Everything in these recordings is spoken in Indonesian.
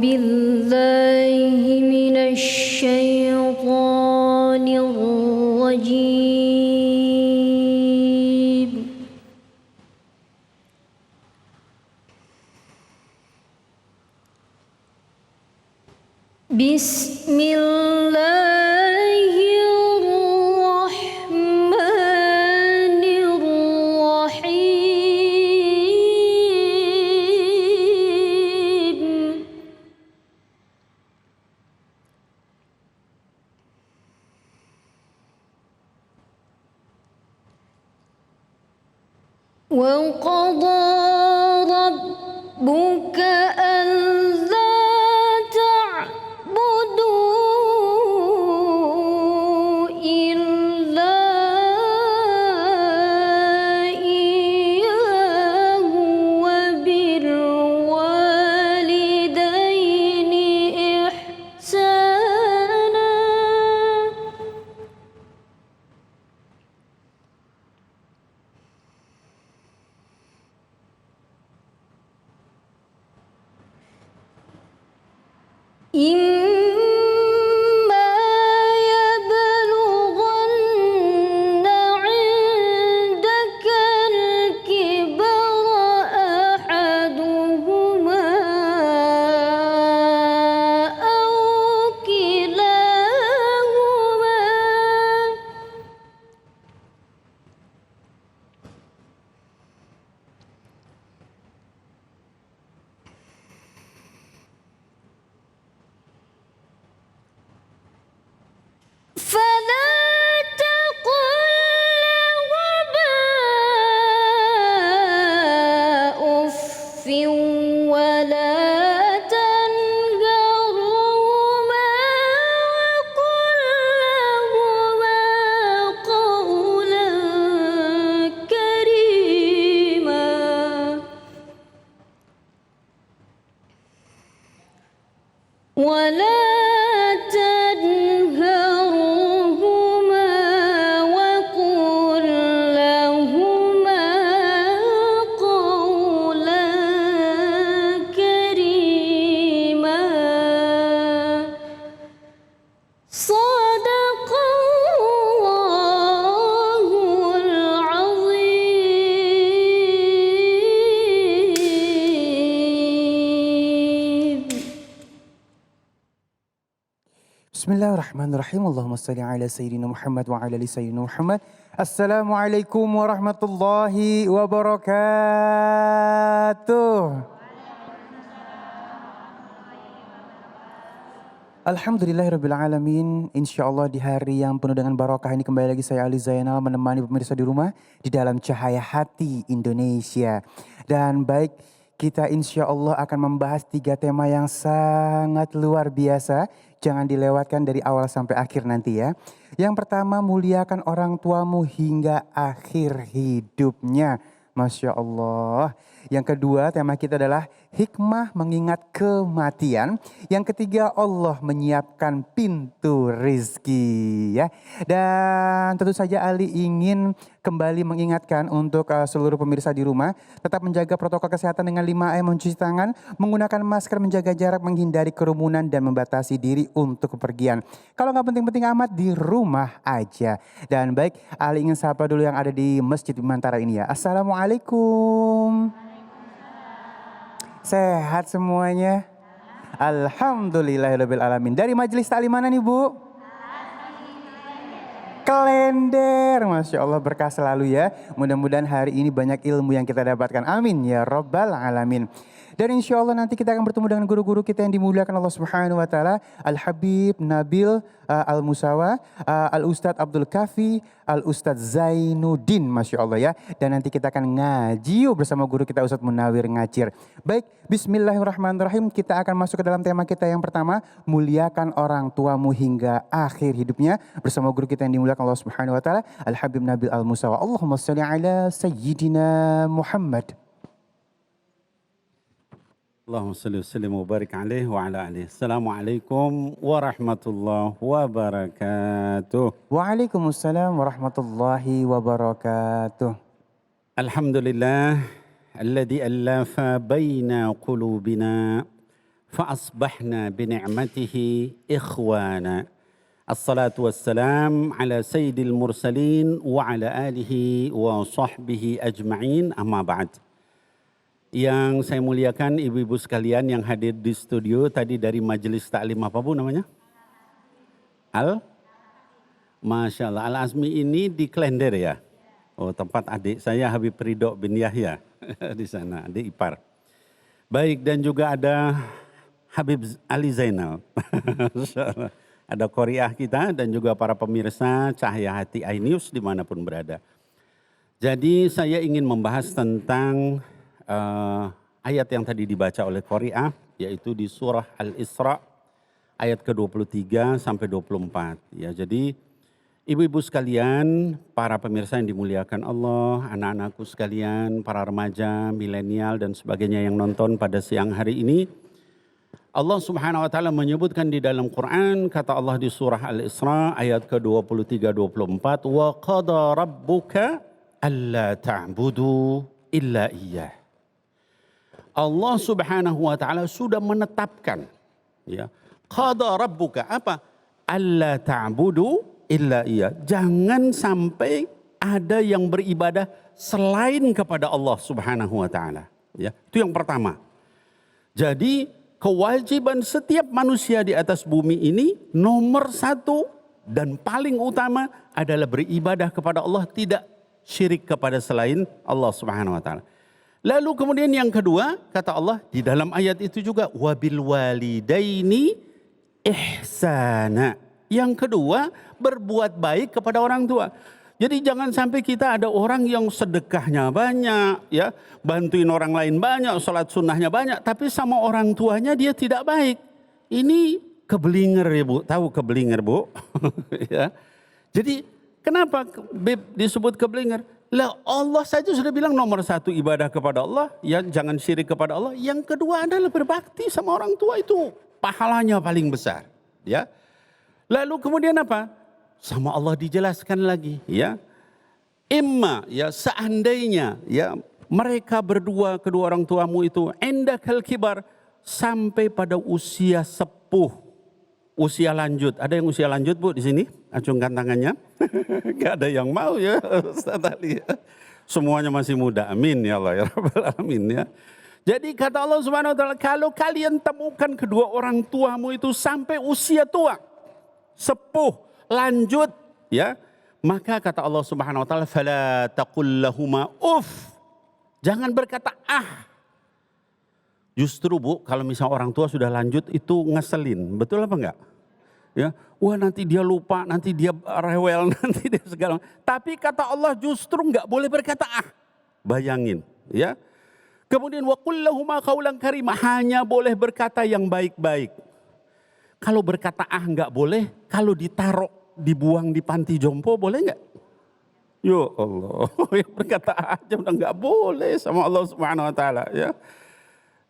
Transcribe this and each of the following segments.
بالله من الشيطان الرجيم بسم الله الرحمن الرحيم وقضى ربك ألا تعبدوا إلا إياه وبالوالدين إحسانا إما يبلغن عندك الكبر أحدهما أو كلاهما فلا تقل لهما أف ولا تنهرهما وقل لهما قولا كريما ولا تنهرهما وقل لهما قولا كريما صدق الله العظيم Bismillahirrahmanirrahim. Allahumma salli ala Sayyidina Muhammad wa ala ali Sayyidina Muhammad. Assalamualaikum warahmatullahi wabarakatuh. Alhamdulillahirrabbilalamin. InsyaAllah di hari yang penuh dengan barokah ini kembali lagi saya Ali Zainal menemani pemirsa di rumah di dalam Cahaya Hati Indonesia. Dan baik, kita insya Allah akan membahas 3 tema yang sangat luar biasa. Jangan dilewatkan dari awal sampai akhir nanti ya. Yang pertama, muliakan orang tuamu hingga akhir hidupnya. Masya Allah. Yang kedua, tema kita adalah hikmah mengingat kematian. Yang ketiga, Allah menyiapkan pintu rizki ya. Dan tentu saja Ali ingin kembali mengingatkan untuk seluruh pemirsa di rumah tetap menjaga protokol kesehatan dengan 5M, mencuci tangan, menggunakan masker, menjaga jarak, menghindari kerumunan dan membatasi diri untuk kepergian. Kalau nggak penting-penting amat di rumah aja. Dan baik, Ali ingin sapa dulu yang ada di Masjid Bimantara ini ya. Assalamualaikum. Sehat semuanya? Alhamdulillahirrabbilalamin. Dari majelis taklim mana nih Bu? Klender, Masya Allah, berkah selalu ya. Mudah-mudahan hari ini banyak ilmu yang kita dapatkan. Amin ya Rabbal Alamin. Dan insya Allah nanti kita akan bertemu dengan guru-guru kita yang dimuliakan Allah Subhanahu wa Ta'ala. Al-Habib Nabil Al-Musawa, Al-Ustadz Abdul Kafi, Al-Ustadz Zainuddin, Masya Allah ya. Dan nanti kita akan ngaji bersama guru kita Ustadz Munawir Ngacir. Baik, bismillahirrahmanirrahim. Kita akan masuk ke dalam tema kita yang pertama. Muliakan orang tuamu hingga akhir hidupnya. Bersama guru kita yang dimuliakan Allah Subhanahu wa Ta'ala. Al-Habib Nabil Al-Musawa. Allahumma salli ala Sayyidina Muhammad. Allahumma salli wa sallim wa barik alaihi wa ala alihi. Assalamualaikum warahmatullahi wabarakatuh. Waalaikumsalam warahmatullahi wabarakatuh. Alhamdulillah alladhi allafa baina qulubina فأصبحنا بنعمته إخوانا. الصلاة والسلام على سيد المرسلين وعلى آله وصحبه أجمعين. أما بعد. Yang saya muliakan ibu-ibu sekalian yang hadir di studio tadi dari Majelis Taklim apa Bu namanya? Masya Allah, Al-Azmi ini di Klender ya? Oh, tempat adik saya Habib Ridho bin Yahya di sana, adik ipar. Baik, dan juga ada Habib Ali Zainal. Ada Qoriah kita dan juga para pemirsa Cahaya Hati iNews dimanapun berada. Jadi saya ingin membahas tentang ayat yang tadi dibaca oleh Qoriah, yaitu di surah Al-Isra ayat ke-23 sampai 24. Ya, jadi ibu-ibu sekalian, para pemirsa yang dimuliakan Allah, anak-anakku sekalian, para remaja, milenial dan sebagainya yang nonton pada siang hari ini, Allah Subhanahu wa taala menyebutkan di dalam Quran, kata Allah di surah Al-Isra ayat ke-23-24, wa qada rabbuka alla ta'budu illa iyyah. Allah Subhanahu wa taala sudah menetapkan, ya. Qada rabbuka apa? Alla ta'budu illa iyyah. Jangan sampai ada yang beribadah selain kepada Allah Subhanahu wa taala, ya. Itu yang pertama. Jadi kewajiban setiap manusia di atas bumi ini nomor satu dan paling utama adalah beribadah kepada Allah, tidak syirik kepada selain Allah Subhanahu wa taala. Lalu kemudian yang kedua, kata Allah di dalam ayat itu juga wabil walidaini ihsana. Yang kedua, berbuat baik kepada orang tua. Jadi jangan sampai kita ada orang yang sedekahnya banyak, ya, bantuin orang lain banyak, sholat sunnahnya banyak, tapi sama orang tuanya dia tidak baik. Ini kebelinger ya Bu, tahu kebelinger Bu? Ya. Jadi kenapa disebut kebelinger? Lah Allah saja sudah bilang nomor satu ibadah kepada Allah, ya jangan syirik kepada Allah. Yang kedua adalah berbakti sama orang tua, itu pahalanya paling besar, ya. Lalu kemudian apa? Sama Allah dijelaskan lagi, ya. Imma, ya, seandainya, ya, mereka berdua, kedua orang tuamu itu endakal kibar, sampai pada usia sepuh, usia lanjut. Ada yang usia lanjut Bu di sini? Acungkan tangannya. Gak ada yang mau ya Ustaz Ali. Semuanya masih muda. Amin ya Allah ya Rabbal Alamin ya. Jadi kata Allah Subhanahu wa taala, kalau kalian temukan kedua orang tuamu itu sampai usia tua, sepuh, lanjut, ya, maka kata Allah Subhanahu wa taala, fala taqul lahuma uff. Jangan berkata ah. Justru Bu, kalau misal orang tua sudah lanjut itu ngeselin, betul apa enggak? Ya, wah nanti dia lupa, nanti dia rewel, nanti dia segala. Tapi kata Allah justru enggak boleh berkata ah. Bayangin, ya. Kemudian wa qul lahuma qaulan karima, hanya boleh berkata yang baik-baik. Kalau berkata ah enggak boleh, kalau ditaruh dibuang di panti jompo boleh enggak? Ya Allah, berkata aja udah enggak boleh sama Allah Subhanahu wa taala, ya.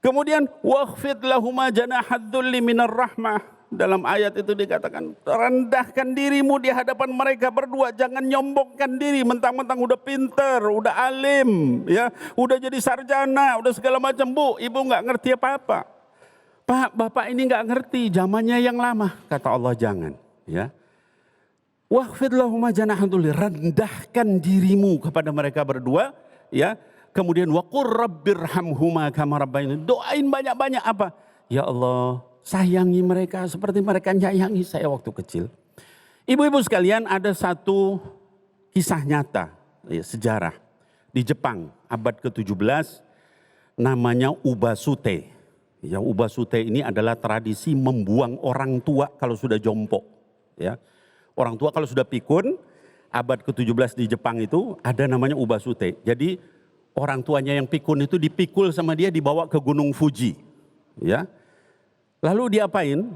Kemudian wakhfid lahuma janahad dzulli minar rahmah. Dalam ayat itu dikatakan rendahkan dirimu di hadapan mereka berdua, jangan nyombongkan diri mentang-mentang udah pinter, udah alim, ya, udah jadi sarjana, udah segala macam. Bu, ibu enggak ngerti apa-apa. Pak, bapak ini enggak ngerti, zamannya yang lama. Kata Allah jangan, ya. Wakhfid lahuma janahad dzulli, rendahkan dirimu kepada mereka berdua, ya. Kemudian waqur rabbirhamhuma kama rabbayani. Doain banyak-banyak apa? Ya Allah, sayangi mereka seperti mereka menyayangi saya waktu kecil. Ibu-ibu sekalian, ada satu kisah nyata, ya, sejarah di Jepang abad ke-17, namanya ubasute. Ya, ubasute ini adalah tradisi membuang orang tua kalau sudah jompo, ya. Orang tua kalau sudah pikun, abad ke-17 di Jepang itu ada namanya ubasute. Jadi orang tuanya yang pikun itu dipikul sama dia, dibawa ke Gunung Fuji, ya. Lalu diapain?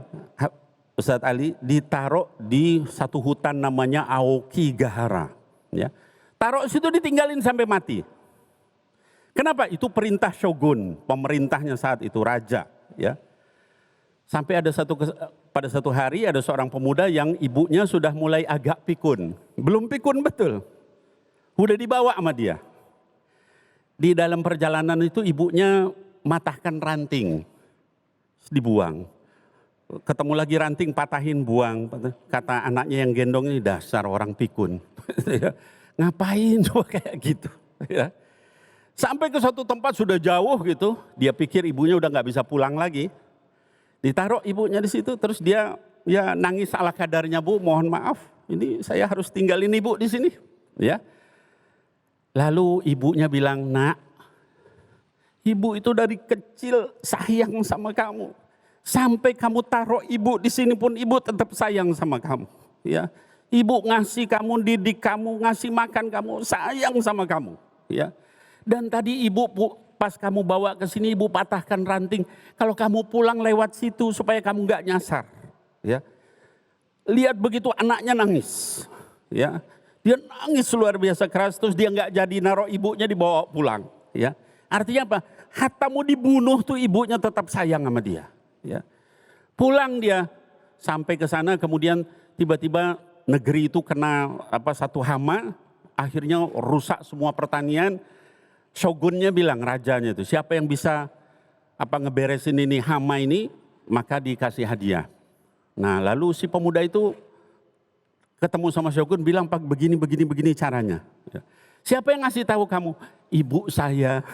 Ustadz Ali, ditaruh di satu hutan namanya Aokigahara, ya. Taruh situ ditinggalin sampai mati. Kenapa? Itu perintah shogun, pemerintahnya saat itu raja, ya. Sampai pada satu hari ada seorang pemuda yang ibunya sudah mulai agak pikun, belum pikun betul, udah dibawa sama dia. Di dalam perjalanan itu ibunya matahkan ranting. dibuang. Ketemu lagi ranting, patahin, buang. Kata anaknya yang gendong, ini dasar orang pikun. Ya, ngapain coba kayak gitu. Ya. Sampai ke suatu tempat sudah jauh gitu, dia pikir ibunya udah nggak bisa pulang lagi. Ditaruh ibunya di situ, terus dia ya nangis ala kadarnya, Bu, mohon maaf, ini saya harus tinggalin ibu di sini. Ya. Lalu ibunya bilang, nak, ibu itu dari kecil sayang sama kamu. Sampai kamu taruh ibu di sini pun ibu tetap sayang sama kamu. Ya, ibu ngasih kamu, didik kamu, ngasih makan kamu, sayang sama kamu. Ya, dan tadi ibu pas kamu bawa ke sini ibu patahkan ranting. Kalau kamu pulang lewat situ supaya kamu nggak nyasar. Ya, lihat begitu anaknya nangis. Ya, dia nangis luar biasa keras, terus dia nggak jadi naruh ibunya, dibawa pulang. Ya, artinya apa? Hatta mau dibunuh tuh ibunya tetap sayang sama dia. Ya. Pulang dia sampai ke sana, kemudian tiba-tiba negeri itu kena satu hama, akhirnya rusak semua pertanian. Shogunnya bilang, rajanya itu, siapa yang bisa ngeberesin ini hama ini, maka dikasih hadiah. Nah, lalu si pemuda itu ketemu sama shogun, bilang, Pak, begini caranya. Ya. Siapa yang ngasih tahu kamu? Ibu saya.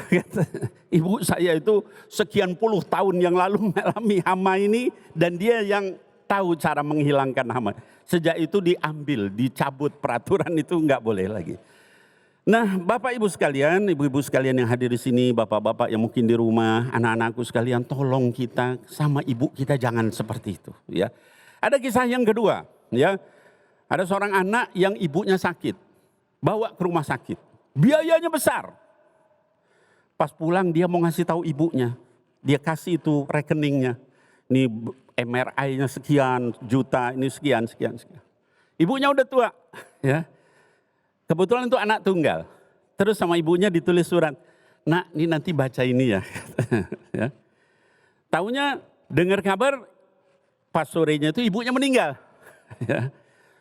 Ibu saya itu sekian puluh tahun yang lalu mengalami hama ini dan dia yang tahu cara menghilangkan hama. Sejak itu diambil, dicabut peraturan itu nggak boleh lagi. Nah, Bapak Ibu sekalian, Ibu-ibu sekalian yang hadir di sini, Bapak-bapak yang mungkin di rumah, anak-anakku sekalian, tolong kita sama ibu kita jangan seperti itu, ya. Ada kisah yang kedua, ya. Ada seorang anak yang ibunya sakit, bawa ke rumah sakit. Biayanya besar. Pas pulang dia mau ngasih tahu ibunya. Dia kasih itu rekeningnya. Ini MRI-nya sekian juta, ini sekian. Ibunya udah tua, ya. Kebetulan itu anak tunggal. Terus sama ibunya ditulis surat. Nak, ini nanti baca ini ya. Ya. Taunya dengar kabar pas sorenya itu ibunya meninggal. Ya.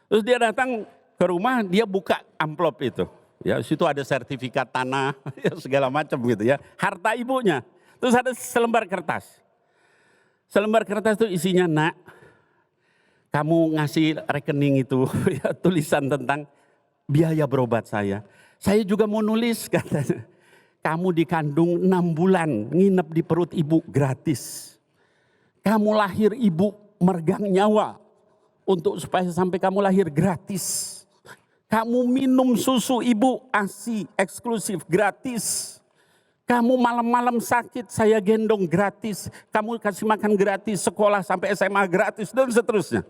Terus dia datang ke rumah, dia buka amplop itu. Ya, situ ada sertifikat tanah, ya, segala macam gitu ya. Harta ibunya. Terus ada selembar kertas. Selembar kertas itu isinya, nak, kamu ngasih rekening itu, ya, tulisan tentang biaya berobat saya. Saya juga mau nulis, katanya. Kamu dikandung 6 bulan, nginep di perut ibu gratis. Kamu lahir ibu meregang nyawa untuk supaya sampai kamu lahir gratis. Kamu minum susu ibu ASI eksklusif gratis. Kamu malam-malam sakit saya gendong gratis. Kamu kasih makan gratis, sekolah sampai SMA gratis dan seterusnya.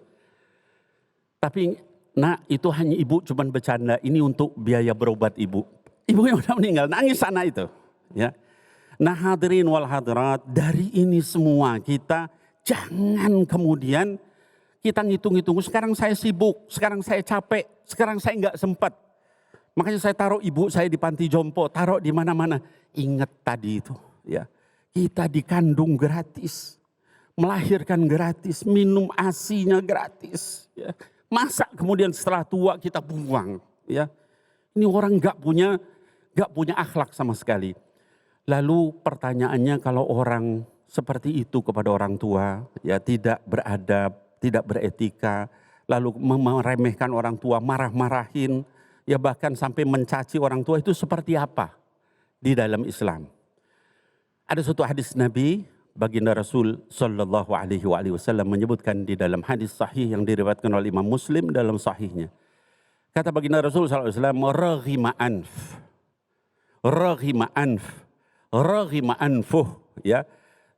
Tapi nak, itu hanya ibu cuman bercanda, ini untuk biaya berobat ibu. Ibu yang udah meninggal, nangis sana itu. Ya. Nah, hadirin wal hadirat, dari ini semua kita jangan kemudian kita ngitung-ngitung, sekarang saya sibuk, sekarang saya capek, sekarang saya nggak sempat. Makanya saya taruh ibu saya di panti jompo, taruh di mana-mana. Ingat tadi itu, ya. Kita dikandung gratis, melahirkan gratis, minum ASI-nya gratis. Ya. Masa kemudian setelah tua kita buang, ya. Ini orang nggak punya akhlak sama sekali. Lalu pertanyaannya, kalau orang seperti itu kepada orang tua, ya, tidak beradab, tidak beretika, lalu meremehkan orang tua, marah-marahin, ya bahkan sampai mencaci orang tua, itu seperti apa di dalam Islam? Ada suatu hadis Nabi, baginda Rasul Sallallahu Alaihi Wasallam menyebutkan di dalam hadis sahih yang diriwayatkan oleh Imam Muslim dalam sahihnya. Kata baginda Rasul Sallallahu Alaihi Wasallam, raghima anfuh, ya.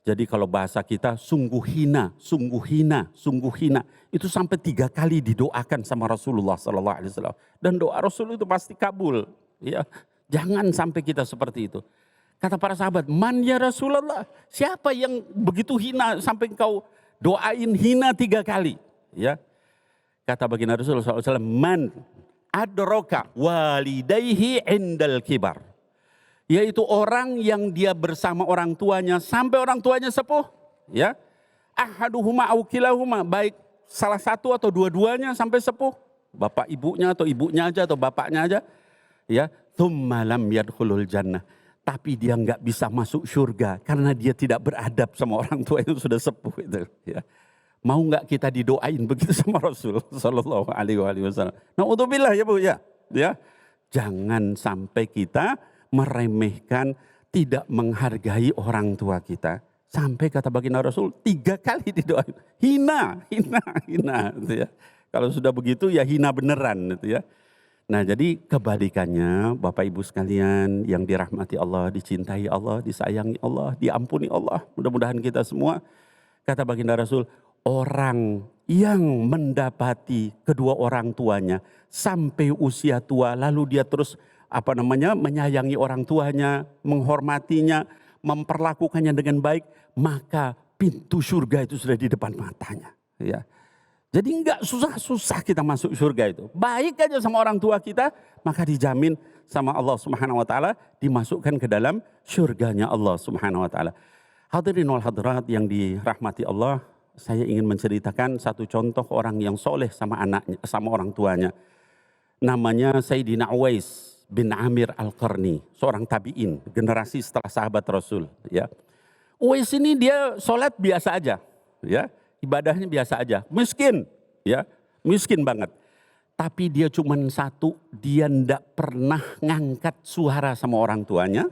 Jadi kalau bahasa kita sungguh hina. Itu sampai 3 kali didoakan sama Rasulullah Sallallahu Alaihi Wasallam. Dan doa Rasul itu pasti kabul. Ya, jangan sampai kita seperti itu. Kata para sahabat, man ya Rasulullah, siapa yang begitu hina sampai engkau doain hina 3 kali? Ya, kata baginda Rasulullah SAW, man adroka walidayhi indal kibar. Yaitu orang yang dia bersama orang tuanya sampai orang tuanya sepuh. Ya, ahaduhuma au kilahuma, baik salah satu atau dua-duanya sampai sepuh. Bapak ibunya atau ibunya aja atau bapaknya aja. Ya, tsumma lam yadkhulul jannah. tapi dia nggak bisa masuk surga karena dia tidak beradab sama orang tua yang sudah sepuh itu. Ya. Mau nggak kita didoain begitu sama Rasul Sallallahu Alaihi Wasallam? Naudzubillah ya Bu ya. Jangan sampai kita meremehkan, tidak menghargai orang tua kita. Sampai kata baginda Rasul 3 kali didoain. Hina gitu ya. Kalau sudah begitu ya hina beneran gitu ya. Nah jadi kebalikannya Bapak Ibu sekalian yang dirahmati Allah, dicintai Allah, disayangi Allah, diampuni Allah. Mudah-mudahan kita semua, kata baginda Rasul, orang yang mendapati kedua orang tuanya sampai usia tua lalu dia terus menyayangi orang tuanya, menghormatinya, memperlakukannya dengan baik, maka pintu surga itu sudah di depan matanya. Ya. Jadi enggak susah-susah kita masuk surga itu. Baik aja sama orang tua kita, maka dijamin sama Allah Subhanahu wa taala dimasukkan ke dalam surganya Allah Subhanahu wa taala. Hadirin wal hadirat yang dirahmati Allah, saya ingin menceritakan satu contoh orang yang soleh sama anaknya, sama orang tuanya. Namanya Sayyidina Uwais bin Amir Al-Qarni, seorang tabi'in, generasi setelah sahabat Rasul. Ya. Uwais ini dia sholat biasa aja, ya. Ibadahnya biasa aja, miskin, ya, miskin banget. Tapi dia cuma satu, dia ndak pernah ngangkat suara sama orang tuanya.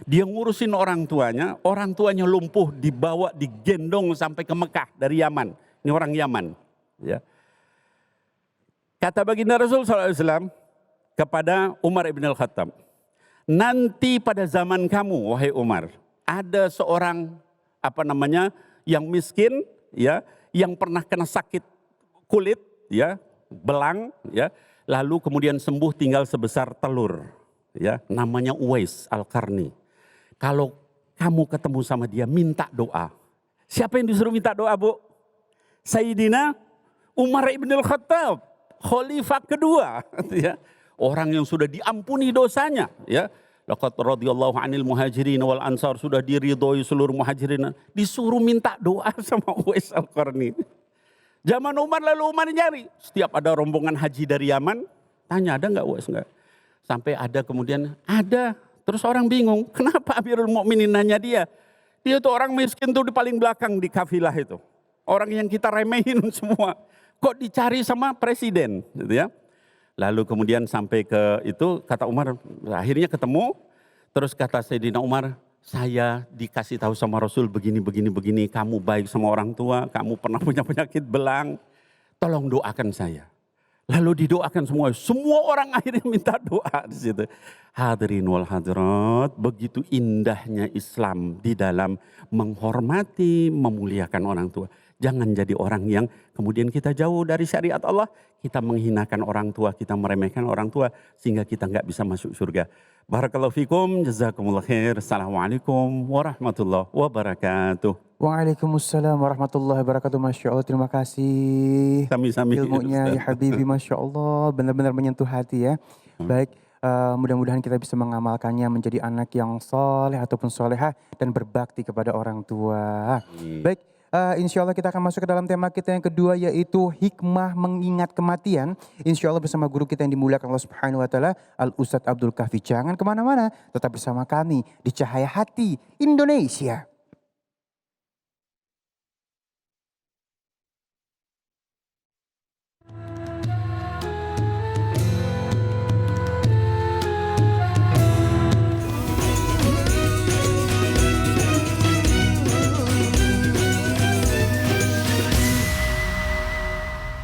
Dia ngurusin orang tuanya lumpuh, dibawa, digendong sampai ke Mekah dari Yaman. Ini orang Yaman, ya. Kata baginda Rasul SAW kepada Umar ibn al-Khattab, nanti pada zaman kamu, wahai Umar, ada seorang yang miskin, ya, yang pernah kena sakit kulit, ya, belang, ya, lalu kemudian sembuh tinggal sebesar telur, ya, namanya Uwais Al-Qarni. Kalau kamu ketemu sama dia, minta doa. Siapa yang disuruh minta doa, Bu? Sayyidina Umar ibn al-Khattab, khalifah kedua, ya, orang yang sudah diampuni dosanya, ya. Laqad radhiyallahu 'anil muhajirin wal ansar, sudah diridhoi seluruh muhajirin, disuruh minta doa sama Uwais Al-Qarni. Zaman Umar, lalu Umar nyari, setiap ada rombongan haji dari Yaman, tanya ada enggak Uwais, enggak. Sampai ada kemudian ada, terus orang bingung, kenapa Amirul Mukminin nanya dia? Dia tuh orang miskin tuh di paling belakang di kafilah itu. Orang yang kita remehin semua, kok dicari sama presiden, gitu ya. Lalu kemudian sampai ke itu, kata Umar, akhirnya ketemu. Terus kata Sayyidina Umar, saya dikasih tahu sama Rasul begini, kamu baik sama orang tua, kamu pernah punya penyakit belang, tolong doakan saya. Lalu didoakan semua orang akhirnya minta doa di situ. Hadirin wal hadirat, begitu indahnya Islam di dalam menghormati, memuliakan orang tua. Jangan jadi orang yang kemudian kita jauh dari syariat Allah, kita menghinakan orang tua, kita meremehkan orang tua, sehingga kita nggak bisa masuk surga. Barakallahu fikum, jazakumullah khair. Assalamualaikum warahmatullahi wabarakatuh. Waalaikumsalam warahmatullahi wabarakatuh. Masya Allah, terima kasih. Sami-sami. Ilmunya ya Habibi, Masya Allah, benar-benar menyentuh hati ya. Baik, mudah-mudahan kita bisa mengamalkannya menjadi anak yang soleh ataupun solehah dan berbakti kepada orang tua. Baik. Insya Allah kita akan masuk ke dalam tema kita yang kedua, yaitu hikmah mengingat kematian. Insya Allah bersama guru kita yang dimuliakan Allah Subhanahu wa taala, Al Ustadz Abdul Kahfi. Jangan kemana-mana, tetap bersama kami di Cahaya Hati Indonesia.